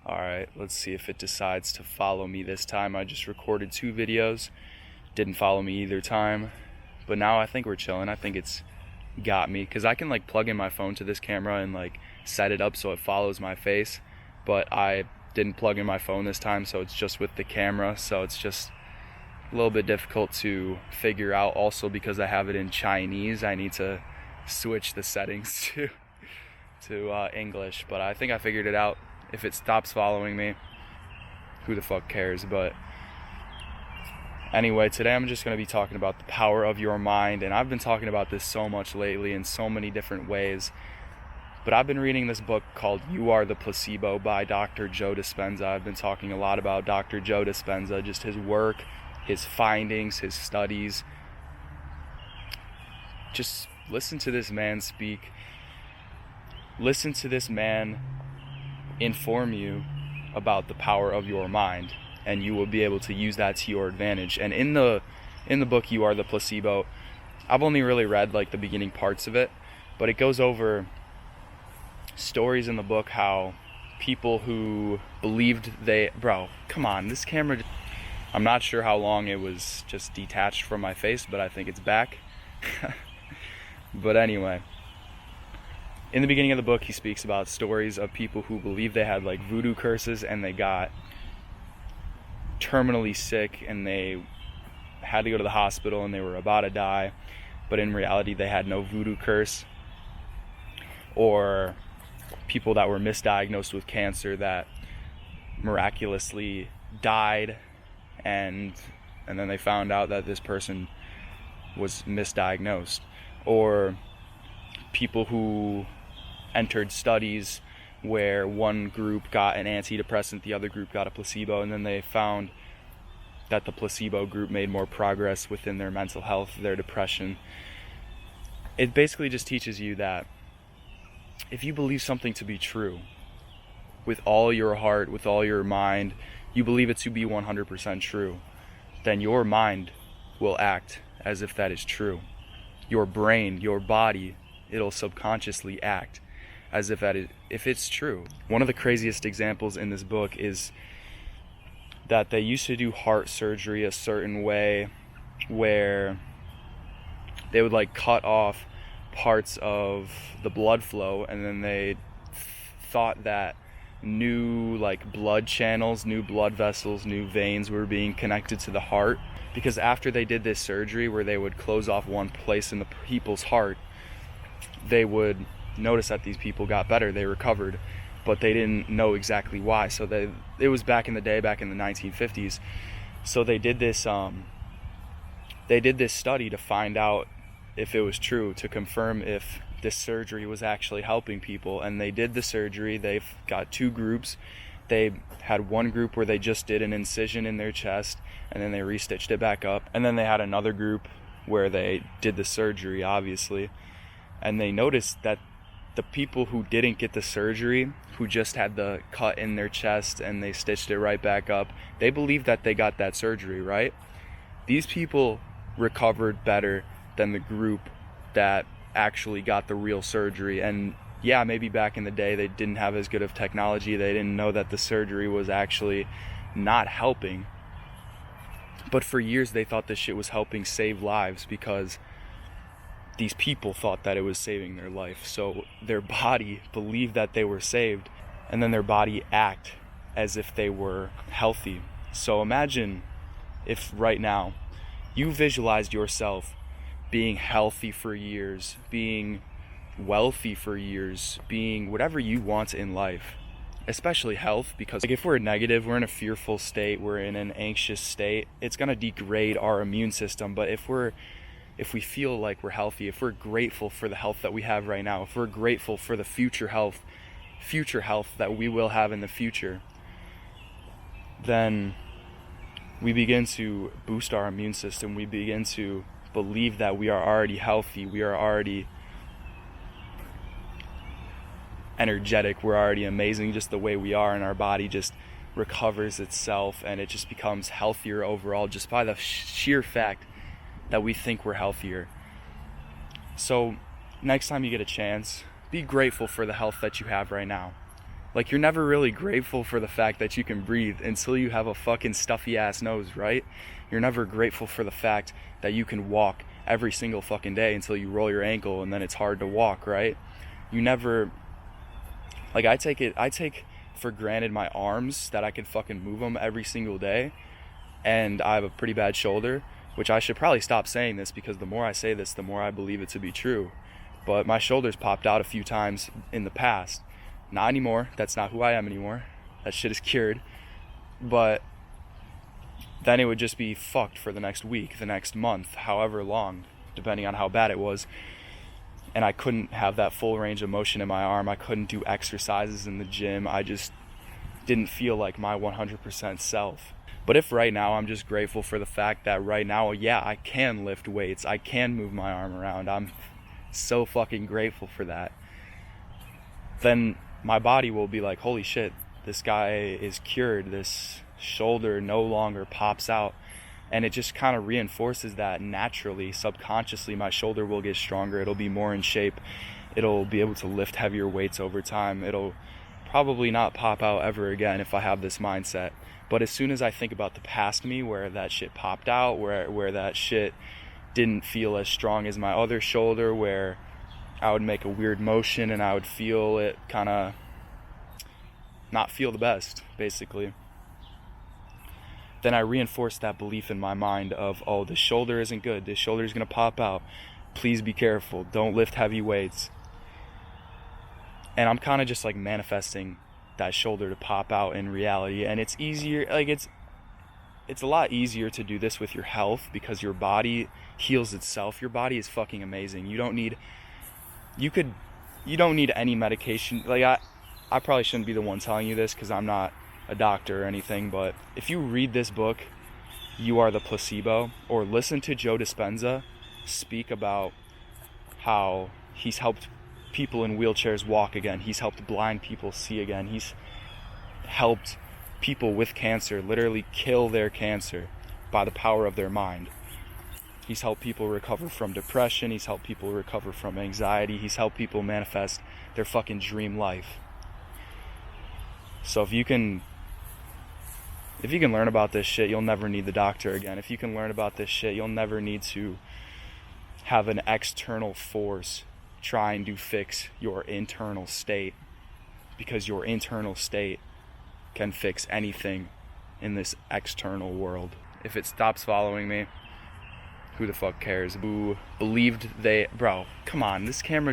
Alright, let's see if it decides to follow me this time. I just recorded 2 videos. Didn't follow me either time. But now I think we're chilling. I think it's got me. Because I can plug in my phone to this camera and set it up so it follows my face. But I didn't plug in my phone this time, so it's just with the camera. So it's just a little bit difficult to figure out. Also because I have it in Chinese, I need to switch the settings to English. But I think I figured it out. If it stops following me, who the fuck cares? But anyway, today I'm just going to be talking about the power of your mind. And I've been talking about this so much lately in so many different ways. But I've been reading this book called You Are the Placebo by Dr. Joe Dispenza. I've been talking a lot about Dr. Joe Dispenza, just his work, his findings, his studies. Just listen to this man speak. Listen to this man inform you about the power of your mind, and you will be able to use that to your advantage. And in the book You Are the Placebo, I've only really read the beginning parts of it, but it goes over stories in the book how people who believed come on, this camera, I'm not sure how long it was just detached from my face, but I think it's back. But anyway, in the beginning of the book, he speaks about stories of people who believe they had voodoo curses, and they got terminally sick and they had to go to the hospital and they were about to die, but in reality they had no voodoo curse. Or people that were misdiagnosed with cancer that miraculously died, and then they found out that this person was misdiagnosed. Or people who entered studies where one group got an antidepressant, the other group got a placebo, and then they found that the placebo group made more progress within their mental health, their depression. It basically just teaches you that if you believe something to be true with all your heart, with all your mind, you believe it to be 100% true, then your mind will act as if that is true. Your brain, your body, it'll subconsciously act as if it's true. One of the craziest examples in this book is that they used to do heart surgery a certain way where they would cut off parts of the blood flow, and then they thought that new blood channels, new blood vessels, new veins were being connected to the heart. Because after they did this surgery where they would close off one place in the people's heart, they would notice that these people got better, they recovered, but they didn't know exactly why. So it was back in the day, back in the 1950s. So they did this study to find out if it was true, to confirm if this surgery was actually helping people. And they did the surgery. They've got 2 groups. They had one group where they just did an incision in their chest and then they restitched it back up. And then they had another group where they did the surgery, obviously. And they noticed that the people who didn't get the surgery, who just had the cut in their chest and they stitched it right back up, they believed that they got that surgery, right? These people recovered better than the group that actually got the real surgery. And yeah, maybe back in the day they didn't have as good of technology. They didn't know that the surgery was actually not helping. But for years they thought this shit was helping save lives because these people thought that it was saving their life. So their body believed that they were saved, and then their body act as if they were healthy. So imagine if right now you visualized yourself being healthy for years, being wealthy for years, being whatever you want in life, especially health. Because if we're negative, we're in a fearful state, we're in an anxious state, it's going to degrade our immune system. But if we feel like we're healthy, if we're grateful for the health that we have right now, if we're grateful for the future health that we will have in the future, then we begin to boost our immune system. We begin to believe that we are already healthy, we are already energetic, we're already amazing just the way we are, and our body just recovers itself and it just becomes healthier overall just by the sheer fact that we think we're healthier. So next time you get a chance, be grateful for the health that you have right now. Like, you're never really grateful for the fact that you can breathe until you have a fucking stuffy ass nose, right? You're never grateful for the fact that you can walk every single fucking day until you roll your ankle and then it's hard to walk, right? You never, like, I take for granted my arms, that I can fucking move them every single day, and I have a pretty bad shoulder, which I should probably stop saying this, because the more I say this, the more I believe it to be true. But my shoulders popped out a few times in the past. Not anymore. That's not who I am anymore. That shit is cured. But then it would just be fucked for the next week, the next month, however long, depending on how bad it was. And I couldn't have that full range of motion in my arm. I couldn't do exercises in the gym. I just didn't feel like my 100% self. But if right now I'm just grateful for the fact that right now, yeah, I can lift weights, I can move my arm around, I'm so fucking grateful for that, then my body will be like, holy shit, this guy is cured, this shoulder no longer pops out. And it just kind of reinforces that naturally, subconsciously. My shoulder will get stronger, it'll be more in shape, it'll be able to lift heavier weights over time, it'll probably not pop out ever again if I have this mindset. But as soon as I think about the past me, where that shit popped out, where that shit didn't feel as strong as my other shoulder, where I would make a weird motion and I would feel it kind of not feel the best, basically, then I reinforce that belief in my mind of, oh, this shoulder isn't good, this shoulder is going to pop out, please be careful, don't lift heavy weights. And I'm kind of just like manifesting that shoulder to pop out in reality. And it's easier, like it's a lot easier to do this with your health, because your body heals itself. Your body is fucking amazing. You don't need any medication. Like, I probably shouldn't be the one telling you this, because I'm not a doctor or anything, but if you read this book, You Are the Placebo, or listen to Joe Dispenza speak about how he's helped people in wheelchairs walk again, he's helped blind people see again, he's helped people with cancer literally kill their cancer by the power of their mind. He's helped people recover from depression, he's helped people recover from anxiety, he's helped people manifest their fucking dream life. So if you can learn about this shit, you'll never need the doctor again. If you can learn about this shit, you'll never need to have an external force trying to fix your internal state, because your internal state can fix anything in this external world. If it stops following me, who the fuck cares? Who believed bro, come on, this camera